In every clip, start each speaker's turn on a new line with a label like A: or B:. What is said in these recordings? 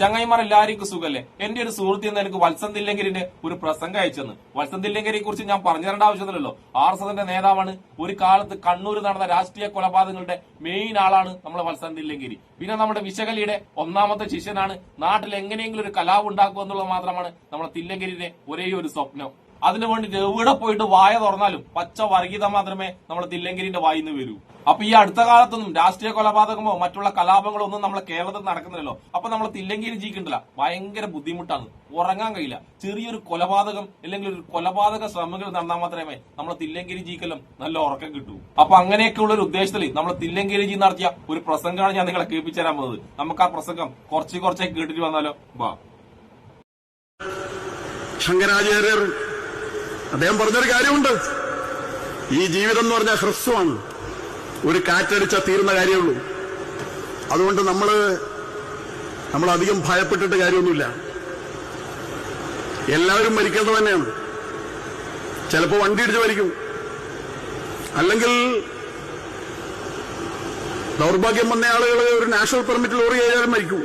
A: ചങ്ങായിമാർ എല്ലാവർക്കും സുഖല്ലേ? എന്റെ ഒരു സുഹൃത്ത് എന്ന് എനിക്ക് വത്സൻ തില്ലങ്കരിന്റെ ഒരു പ്രസംഗം അയച്ചെന്ന്. വത്സൻ തില്ലങ്കരിയെ കുറിച്ച് ഞാൻ പറഞ്ഞു തരേണ്ട ആവശ്യമില്ലല്ലോ. RSSന്റെ നേതാവാണ്. ഒരു കാലത്ത് കണ്ണൂർ നടന്ന രാഷ്ട്രീയ കൊലപാതകങ്ങളുടെ മെയിൻ ആളാണ് നമ്മളെ വത്സൻ തില്ലങ്കരി. പിന്നെ നമ്മുടെ വിശകലിയുടെ ഒന്നാമത്തെ ശിഷ്യനാണ്. നാട്ടിൽ എങ്ങനെയെങ്കിലും ഒരു കലാപം ഉണ്ടാക്കുക എന്നുള്ളത് മാത്രമാണ് നമ്മളെ തില്ലങ്കരിന്റെ ഒരേ ഒരു സ്വപ്നം. അതിനു വേണ്ടിട്ട് എവിടെ പോയിട്ട് വായ തുറന്നാലും പച്ച വർഗീയത മാത്രമേ നമ്മളെ തില്ലങ്കരിന്റെ വായിന്ന് വരൂ. അപ്പൊ ഈ അടുത്ത കാലത്തൊന്നും രാഷ്ട്രീയ കൊലപാതകമോ മറ്റുള്ള കലാപങ്ങളോ ഒന്നും നമ്മളെ കേരളത്തിൽ നടക്കുന്നില്ലല്ലോ. അപ്പൊ നമ്മളെ തില്ലങ്കേരി ജീവിക്കണ്ടല്ല, ഭയങ്കര ബുദ്ധിമുട്ടാണ്, ഉറങ്ങാൻ കഴിയില്ല. ചെറിയൊരു കൊലപാതകം അല്ലെങ്കിൽ ഒരു കൊലപാതക ശ്രമങ്ങൾ നടന്നാൽ മാത്രമേ നമ്മളെ തില്ലങ്കേരി ജീവിക്കെല്ലാം നല്ല ഉറക്കം കിട്ടൂ. അപ്പൊ അങ്ങനെയൊക്കെയുള്ള ഒരു ഉദ്ദേശത്തിൽ നമ്മളെ തില്ലങ്കേരി ജി നടത്തിയ ഒരു പ്രസംഗമാണ് ഞാൻ നിങ്ങളെ കേൾപ്പിച്ചു തരാൻ പോകുന്നത്. നമുക്ക് ആ പ്രസംഗം കുറച്ചായി കേട്ടിട്ട് വന്നാലോ? വാ.
B: ശങ്കരാചാര്യർ അദ്ദേഹം പറഞ്ഞൊരു കാര്യമുണ്ട്. ഈ ജീവിതം എന്ന് പറഞ്ഞാൽ ഹ്രസ്വമാണ്, ഒരു കാറ്റടിച്ചാൽ തീരുന്ന കാര്യമുള്ളൂ. അതുകൊണ്ട് നമ്മൾ അധികം ഭയപ്പെട്ടിട്ട് കാര്യമൊന്നുമില്ല. എല്ലാവരും മരിക്കേണ്ടത് തന്നെയാണ്. ചിലപ്പോൾ വണ്ടി ഇടിച്ച് മരിക്കും, അല്ലെങ്കിൽ ദൗർഭാഗ്യം വന്ന ആളുകൾ ഒരു നാഷണൽ പെർമിറ്റ് ലോറി ആയാലും മരിക്കും,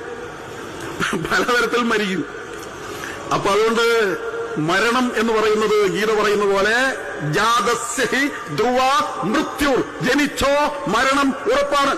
B: പലതരത്തിൽ മരിക്കും. അപ്പൊ അതുകൊണ്ട് മരണം എന്ന് പറയുന്നത് ഗീത പറയുന്ന പോലെ ജാതസ്യ ധ്രുവ മൃത്യു, ജനിച്ചോ മരണം ഉറപ്പാണ്.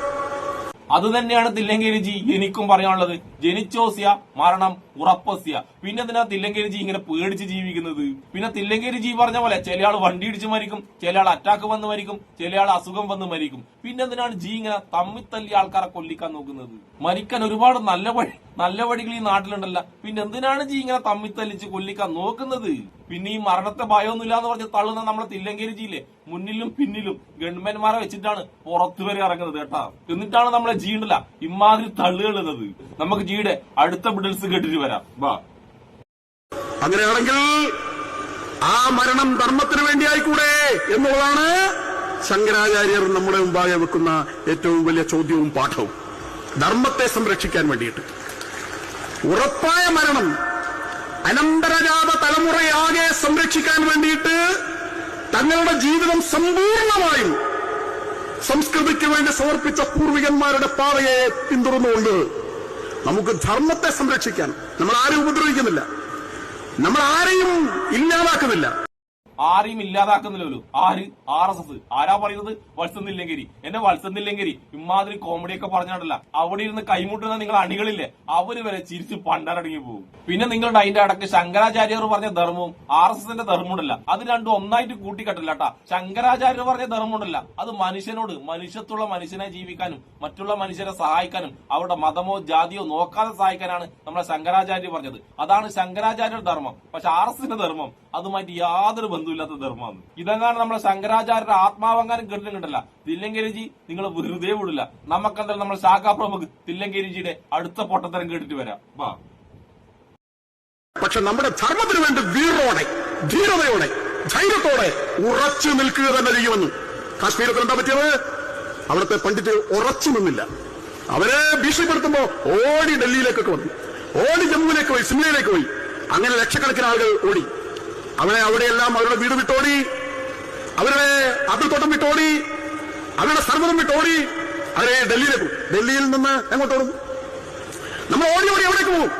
A: അത് തന്നെയാണ് തില്ലങ്കേരി ജി എനിക്കും പറയാനുള്ളത്. ജനിച്ചോസ്യ മരണം ഉറപ്പസ്യ. പിന്നെ എന്തിനാ തില്ലങ്കേരി ജി ഇങ്ങനെ പേടിച്ച് ജീവിക്കുന്നത്? പിന്നെ തില്ലങ്കേരി ജി പറഞ്ഞ പോലെ ചില ആൾ വണ്ടി ഇടിച്ച് മരിക്കും, ചില ആൾ അറ്റാക്ക് വന്ന് മരിക്കും, ചില ആൾ അസുഖം വന്ന് മരിക്കും. പിന്നെ എന്തിനാണ് ജി ഇങ്ങനെ തമ്മിത്തല്ലി ആൾക്കാരെ കൊല്ലിക്കാൻ നോക്കുന്നത്? മരിക്കാൻ ഒരുപാട് നല്ല വഴികൾ ഈ നാട്ടിലുണ്ടല്ല. പിന്നെ എന്തിനാണ് ജി ഇങ്ങനെ തമ്മിത്തല്ലിച്ച് കൊല്ലിക്കാൻ നോക്കുന്നത്? പിന്നെ ഈ മരണത്തെ ഭയമൊന്നുമില്ല എന്ന് പറഞ്ഞ് തള്ളുന്ന നമ്മളെ തില്ലങ്കേരി ജിയിലെ മുന്നിലും പിന്നിലും ഗവൺമെന്റ്മാരെ വെച്ചിട്ടാണ് പുറത്തു വരെ ഇറങ്ങുന്നത് കേട്ടാ. എന്നിട്ടാണ് നമ്മളെ ജി ഉണ്ടല്ല ഇമാതിരി തള്ളുകളുള്ളത്. നമുക്ക് ജിയുടെ അടുത്ത ബിഡിൽസ് കേട്ടിട്ട് വരാം. വാ.
B: അങ്ങനെയാണെങ്കിൽ ആ മരണം ധർമ്മത്തിന് വേണ്ടിയായിക്കൂടെ എന്നുള്ളതാണ് ശങ്കരാചാര്യർ നമ്മുടെ മുമ്പാകെ വെക്കുന്ന ഏറ്റവും വലിയ ചോദ്യവും പാഠവും. ധർമ്മത്തെ സംരക്ഷിക്കാൻ വേണ്ടിയിട്ട് ഉറപ്പായ മരണം, അനന്തരജാത തലമുറയാകെ സംരക്ഷിക്കാൻ വേണ്ടിയിട്ട് തങ്ങളുടെ ജീവിതം സമ്പൂർണമായും സംസ്കൃതിക്ക് വേണ്ടി സമർപ്പിച്ച പൂർവികന്മാരുടെ പാതയെ പിന്തുടർന്നുകൊണ്ട് നമുക്ക് ധർമ്മത്തെ സംരക്ഷിക്കാൻ നമ്മൾ ആരെയും ഉപദ്രവിക്കുന്നില്ല, നമ്മൾ ആരെയും ഇല്ലാതാക്കുന്നില്ല.
A: ആരെയും ഇല്ലാതാക്കുന്നില്ലല്ലോ. ആര്? RSS. ആരാ പറയുന്നത്? വത്സൻ തില്ലങ്കേരി. എന്നെ വത്സൻ തില്ലങ്കേരി ഇമാതിരി കോമഡിയൊക്കെ പറഞ്ഞാണ്ടല്ല അവിടെ ഇരുന്ന് കൈമുട്ടുന്ന നിങ്ങൾ അണികളില്ലേ, അവര് വരെ ചിരിച്ച് പണ്ടരടങ്ങി പോകും. പിന്നെ നിങ്ങളുടെ അതിന്റെ അടക്ക് ശങ്കരാചാര്യർ പറഞ്ഞ ധർമ്മവും RSSന്റെ ധർമ്മമുണ്ടല്ല, അത് രണ്ടും ഒന്നായിട്ട് കൂട്ടിക്കെട്ടില്ല കേട്ടാ. ശങ്കരാചാര്യർ പറഞ്ഞ ധർമ്മമുണ്ടല്ല, അത് മനുഷ്യനോട് മനുഷ്യത്തുള്ള മനുഷ്യനെ ജീവിക്കാനും മറ്റുള്ള മനുഷ്യരെ സഹായിക്കാനും അവരുടെ മതമോ ജാതിയോ നോക്കാതെ സഹായിക്കാനാണ് നമ്മളെ ശങ്കരാചാര്യർ പറഞ്ഞത്. അതാണ് ശങ്കരാചാര്യർ ധർമ്മം. പക്ഷെ RSSന്റെ ധർമ്മം അതുമായിട്ട് യാതൊരു ബന്ധമില്ലാത്ത ധർമ്മമാണ്. ഇതെങ്ങാണ് നമ്മളെ ശങ്കരാചാര്യരുടെ ആത്മാവങ്ങാനും കേട്ടിട്ടുണ്ടല്ല. തില്ലങ്കേരിജി നിങ്ങൾ വെറുതെ വിടില്ല. നമുക്കെന്തായാലും നമ്മൾ ശാഖാപ്രമുഖ് തില്ലങ്കേരിജിയുടെ അടുത്ത പൊട്ടത്തരം കേട്ടിട്ട് വരാം. വാ.
B: പക്ഷെ നമ്മുടെ ധർമ്മത്തിന് വേണ്ടി വീറോടെ, ധീരതയോടെ, ധൈര്യത്തോടെ ഉറച്ചു നിൽക്കുക തന്നെ ചെയ്യുമെന്ന് കാശ്മീരത്തിൽ എന്താ പറ്റിയത്? അവിടുത്തെ പണ്ഡിറ്റ് ഉറച്ചു നിന്നില്ല. അവരെ ഭീഷണിപ്പെടുത്തുമ്പോ ഓടി ഡൽഹിയിലേക്കൊക്കെ വന്നു, ഓടി ജമ്മുവിലേക്ക് പോയി, സിംലയിലേക്ക് പോയി. അങ്ങനെ ലക്ഷക്കണക്കിന് ആളുകൾ ഓടി. അവിടെയെല്ലാം അവരുടെ വീട് വിട്ടോടി, അവരുടെ അതിർത്തോട്ടം വിട്ടോടി, അവരുടെ സർവ്വതം വിട്ടോടി. അവരെ ഡൽഹിയിലേക്ക് പോകും. ഡൽഹിയിൽ നിന്ന് എങ്ങോട്ടോടും? നമ്മൾ ഓടി എവിടേക്ക് പോകും?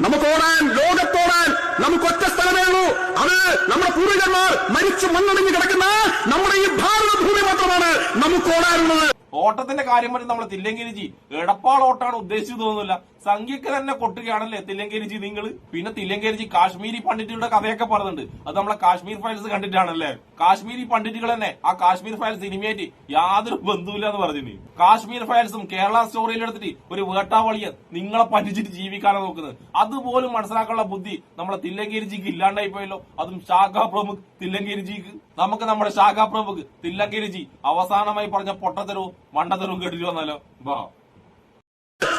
B: നമുക്ക് ഓടാൻ, ലോകത്തോടാൻ നമുക്ക് ഒറ്റ സ്ഥലമേ ഉള്ളൂ. അത് നമ്മുടെ പൂർവികന്മാർ മരിച്ചു മണ്ണടിഞ്ഞ് കിടക്കുന്ന നമ്മുടെ ഈ ഭാരതഭൂമി മാത്രമാണ് നമുക്ക് ഓടാനുള്ളത്.
A: ഓട്ടത്തിന്റെ കാര്യം പറഞ്ഞ് നമ്മളെ തില്ലങ്കേരിജി എടപ്പാൾ ഓട്ടാണ് ഉദ്ദേശിച്ചു തോന്നുന്നില്ല. സംഖ്യക്ക് തന്നെ കൊട്ടുകയാണല്ലേ തില്ലങ്കേരിജി നിങ്ങൾ. പിന്നെ തില്ലങ്കേരിജി കാശ്മീരി പണ്ഡിറ്റുകളുടെ കഥയൊക്കെ പറയുന്നുണ്ട്. അത് നമ്മളെ കാശ്മീർ ഫയൽസ് കണ്ടിട്ടാണല്ലേ. കാശ്മീരി പണ്ഡിറ്റുകൾ തന്നെ ആ കാശ്മീർ ഫയൽസ് സിനിമയായിട്ട് യാതൊരു ബന്ധമില്ല എന്ന് പറഞ്ഞു. കാശ്മീർ ഫയൽസും കേരള സ്റ്റോറിയിൽ എടുത്തിട്ട് ഒരു വേട്ടാവളിയെ നിങ്ങളെ പറ്റിച്ചിട്ട് ജീവിക്കാനാണ് നോക്കുന്നത്. അതുപോലും മനസ്സിലാക്കാനുള്ള ബുദ്ധി നമ്മളെ തില്ലങ്കേരിജിക്ക് ഇല്ലാണ്ടായി പോയല്ലോ. അതും ശാഖാപ്രമുഖ് തില്ലങ്കേരിജിക്ക്. നമുക്ക് നമ്മുടെ ശാഖാപ്രമുഖ് തില്ലങ്കേരിജി അവസാനമായി പറഞ്ഞ പൊട്ടത്തരവും മണ്ടത്തരവും കേട്ടിട്ട് വന്നാലോ? വാ.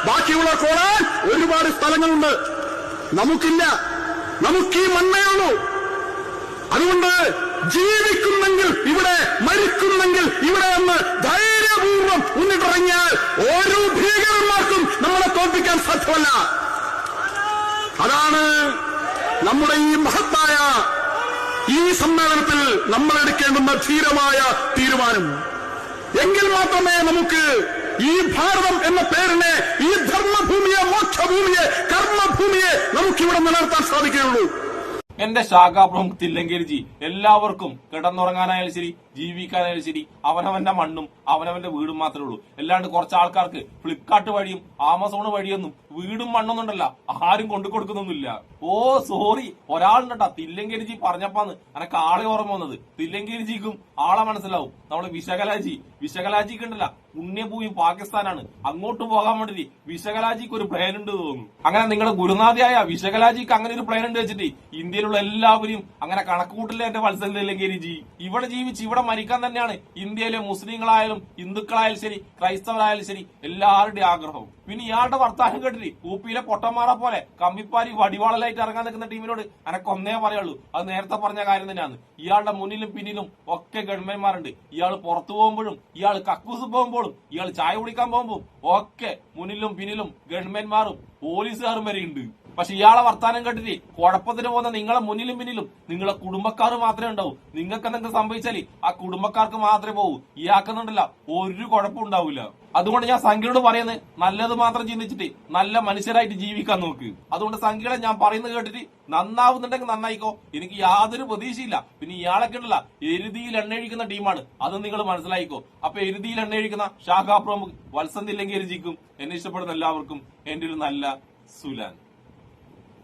B: ബാക്കിയുള്ള കോടാൻ ഒരുപാട് സ്ഥലങ്ങളുണ്ട്, നമുക്കില്ല. നമുക്ക് ഈ മണ്ണേ ഉള്ളൂ. അതുകൊണ്ട് ജീവിക്കുന്നെങ്കിൽ ഇവിടെ, മരിക്കുന്നെങ്കിൽ ഇവിടെ എന്ന് ധൈര്യപൂർവ്വം മുന്നിട്ടിറങ്ങിയാൽ ഓരോ ഭീകരന്മാർക്കും നമ്മളെ തോൽപ്പിക്കാൻ സാധ്യമല്ല. അതാണ് നമ്മുടെ ഈ മഹത്തായ ഈ സമ്മേളനത്തിൽ നമ്മൾ എടുക്കേണ്ടുന്ന ധീരമായ തീരുമാനം. എങ്കിൽ മാത്രമേ നമുക്ക് ഈ ഭാരതം എന്ന പേരിനെ, ഈ ധർമ്മഭൂമിയെ, മോക്ഷഭൂമിയെ, കർമ്മഭൂമിയെ നമുക്കിവിടെ നിലനിർത്താൻ സാധിക്കുകയുള്ളൂ.
A: എന്റെ ശാഖാപ്രമുഖ് തില്ലങ്കേരിജി, എല്ലാവർക്കും കിടന്നുറങ്ങാനായാലും ശരി, ജീവിക്കാനായാലും ശരി, അവനവന്റെ മണ്ണും അവനവന്റെ വീടും മാത്രമേ ഉള്ളൂ. അല്ലാണ്ട് കുറച്ച് ആൾക്കാർക്ക് ഫ്ലിപ്കാർട്ട് വഴിയും ആമസോൺ വഴിയൊന്നും വീടും മണ്ണൊന്നും ഉണ്ടല്ല ആരും കൊണ്ടു കൊടുക്കുന്നൊന്നുമില്ല. ഓ സോറി, ഒരാളുണ്ടാ തില്ലങ്കേരിജി പറഞ്ഞപ്പാന്ന് എനക്ക് ആളെ ഓർമ്മ വന്നത്. തില്ലങ്കേരിജിക്കും ആളെ മനസ്സിലാവും. നമ്മള് വിശകലാജിക്ക് ഉണ്ടല്ല, പുണ്യഭൂമി പാകിസ്ഥാനാണ്, അങ്ങോട്ട് പോകാൻ വേണ്ടി വിശകലാജിക്ക് ഒരു പ്ലാൻ ഉണ്ട് തോന്നുന്നു. അങ്ങനെ നിങ്ങളുടെ ഗുരുനാഥിയായ വിശകലാജിക്ക് അങ്ങനെ ഒരു പ്ലാൻ ഉണ്ട് വെച്ചിട്ട് ഇന്ത്യയിലുള്ള എല്ലാവരും അങ്ങനെ കണക്കുകൂട്ടില്ല. എന്റെ വത്സൻ തില്ലങ്കേരിജി ഇവിടെ ജീവിച്ച് ഇവിടെ മരിക്കാൻ തന്നെയാണ് ഇന്ത്യയിലെ മുസ്ലിങ്ങളായാലും ഹിന്ദുക്കളായാലും ശരി, ക്രൈസ്തവരായാലും ശരി, എല്ലാവരുടെയും ആഗ്രഹവും. പിന്നെ ഇയാളുടെ വർത്താനം കേട്ടിട്ട് ഊപ്പിയിലെ പൊട്ടന്മാരെ പോലെ കമ്പിപ്പാരി വടിവാളലായിട്ട് ഇറങ്ങാൻ നിൽക്കുന്ന ടീമിനോട് എനക്ക് ഒന്നേ പറയുള്ളൂ, അത് നേരത്തെ പറഞ്ഞ കാര്യം തന്നെയാണ്. ഇയാളുടെ മുന്നിലും പിന്നിലും ഒക്കെ ഗവൺമെന്റ്മാരുണ്ട്. ഇയാൾ പുറത്തു പോകുമ്പോഴും, ഇയാൾ കക്കൂസ് പോകുമ്പോഴും, ഇയാൾ ചായ കുടിക്കാൻ പോകുമ്പോൾ ഒക്കെ മുന്നിലും പിന്നിലും ഗവൺമെന്റ്മാരും പോലീസുകാരും വരെയുണ്ട്. പക്ഷെ ഇയാളെ വർത്താനം കേട്ടിട്ട് കുഴപ്പത്തിന് പോകുന്ന നിങ്ങളെ മുന്നിലും പിന്നിലും നിങ്ങളെ കുടുംബക്കാർ മാത്രമേ ഉണ്ടാവൂ. നിങ്ങൾക്ക് എന്തെങ്കിലും സംഭവിച്ചാല് ആ കുടുംബക്കാർക്ക് മാത്രമേ പോകൂ. ഇയാക്കുന്നുണ്ടല്ല ഒരു കുഴപ്പം ഉണ്ടാവില്ല. അതുകൊണ്ട് ഞാൻ സംഖ്യയോട് പറയുന്നത് നല്ലത് മാത്രം ചിന്തിച്ചിട്ട് നല്ല മനുഷ്യരായിട്ട് ജീവിക്കാൻ നോക്ക്. അതുകൊണ്ട് സംഖ്യകളെ ഞാൻ പറയുന്നത് കേട്ടിട്ട് നന്നാവുന്നുണ്ടെങ്കിൽ നന്നായിക്കോ, എനിക്ക് യാതൊരു പ്രതീക്ഷയില്ല. പിന്നെ ഇയാളൊക്കെ ഉണ്ടല്ല എരുതിയിൽ എണ്ണയൊഴിക്കുന്ന ടീമാണ്, അത് നിങ്ങൾ മനസ്സിലായിക്കോ. അപ്പൊ എരുതിയിൽ എണ്ണയൊഴിക്കുന്ന ശാഖാപ്രമുഖ് വത്സൻ തില്ലങ്കേരിജിക്കും എന്നെ ഇഷ്ടപ്പെടുന്ന എല്ലാവർക്കും എന്റെ ഒരു നല്ല സുലാൻ.